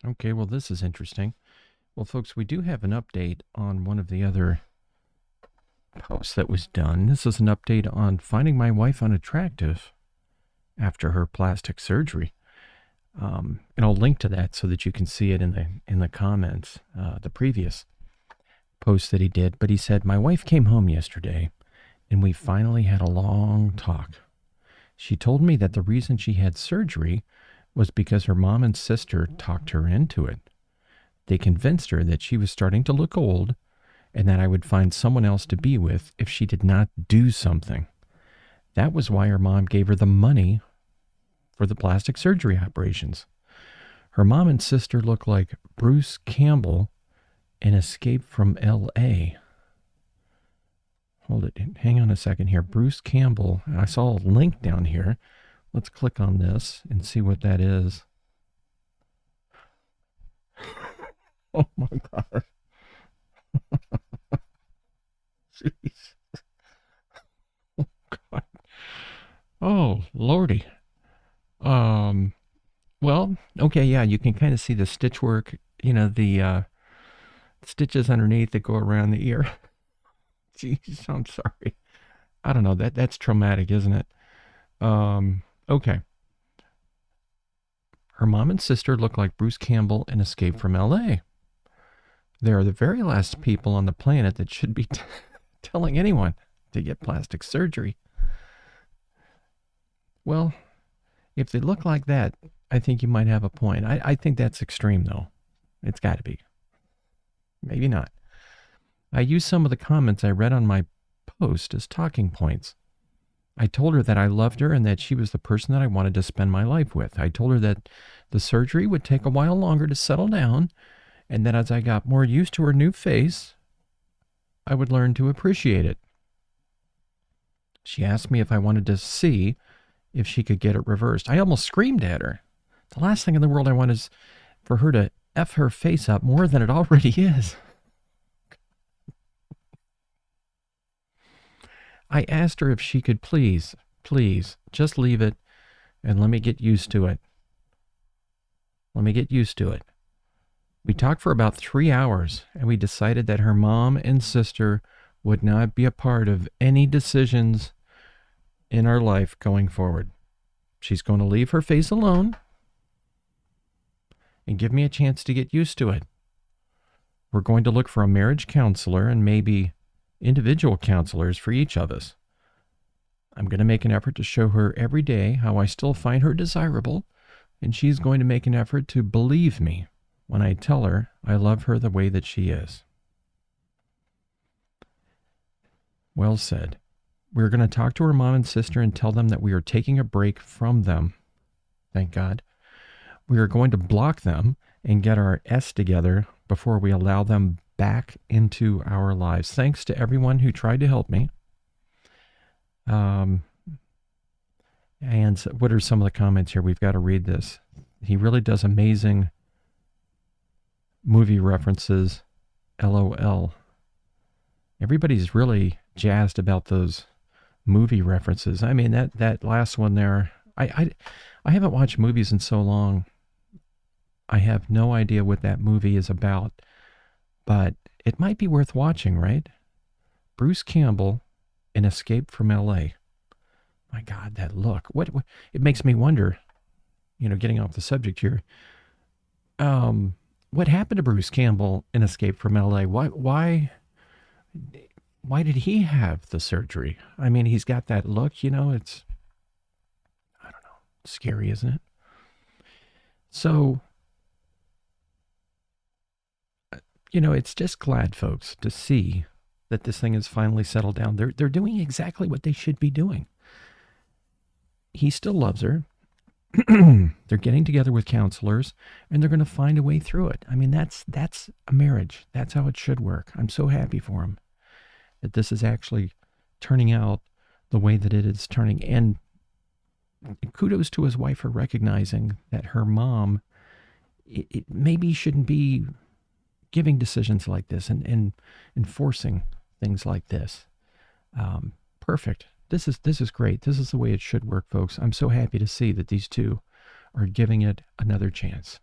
Okay, well, this is interesting. Well, folks, we do have an update on one of the other posts that was done. This is an update on finding my wife unattractive after her plastic surgery. And I'll link to that so that you can see it in the comments, the previous post that he did. But he said, my wife came home yesterday and we finally had a long talk. She told me that the reason she had surgery was because her mom and sister talked her into it. They convinced her that she was starting to look old and that I would find someone else to be with if she did not do something. That was why her mom gave her the money for the plastic surgery operations. Her mom and sister look like Bruce Campbell in Escape from L.A. Hold it. Hang on a second here. Bruce Campbell. I saw a link down here. Let's click on this and see what that is. Oh my God. Jeez. Oh God. Oh Lordy. Well, okay, yeah, you can kind of see the stitch work, the stitches underneath that go around the ear. Jeez, I'm sorry. I don't know. That's traumatic, isn't it? Okay. Her mom and sister look like Bruce Campbell in Escape from L.A. They are the very last people on the planet that should be telling anyone to get plastic surgery. Well, if they look like that, I think you might have a point. I think that's extreme, though. It's got to be. Maybe not. I used some of the comments I read on my post as talking points. I told her that I loved her and that she was the person that I wanted to spend my life with. I told her that the surgery would take a while longer to settle down and that as I got more used to her new face, I would learn to appreciate it. She asked me if I wanted to see if she could get it reversed. I almost screamed at her. The last thing in the world I want is for her to F her face up more than it already is. I asked her if she could please, just leave it and let me get used to it. Let me get used to it. We talked for about 3 hours and we decided that her mom and sister would not be a part of any decisions in our life going forward. She's going to leave her face alone and give me a chance to get used to it. We're going to look for a marriage counselor and maybe individual counselors for each of us. I'm going to make an effort to show her every day how I still find her desirable, and she's going to make an effort to believe me when I tell her I love her the way that she is. Well said. We're going to talk to her mom and sister and tell them that we are taking a break from them. Thank God. We are going to block them and get our S together before we allow them back into our lives. Thanks to everyone who tried to help me. And what are some of the comments here? We've got to read this. He really does amazing movie references. LOL. Everybody's really jazzed about those movie references. I mean, that last one there, I haven't watched movies in so long. I have no idea what that movie is about, but it might be worth watching, right? Bruce Campbell in Escape from L.A. My God, that look. What it makes me wonder, getting off the subject here, what happened to Bruce Campbell in Escape from L.A.? Why did he have the surgery? I mean, he's got that look, it's, I don't know, scary, isn't it? So, it's just glad, folks, to see that this thing has finally settled down. They're doing exactly what they should be doing. He still loves her. They're getting together with counselors, and they're going to find a way through it. I mean, that's a marriage. That's how it should work. I'm so happy for him that this is actually turning out the way that it is turning. And kudos to his wife for recognizing that her mom it maybe shouldn't be giving decisions like this and enforcing things like this. Perfect. This is great. This is the way it should work, folks. I'm so happy to see that these two are giving it another chance.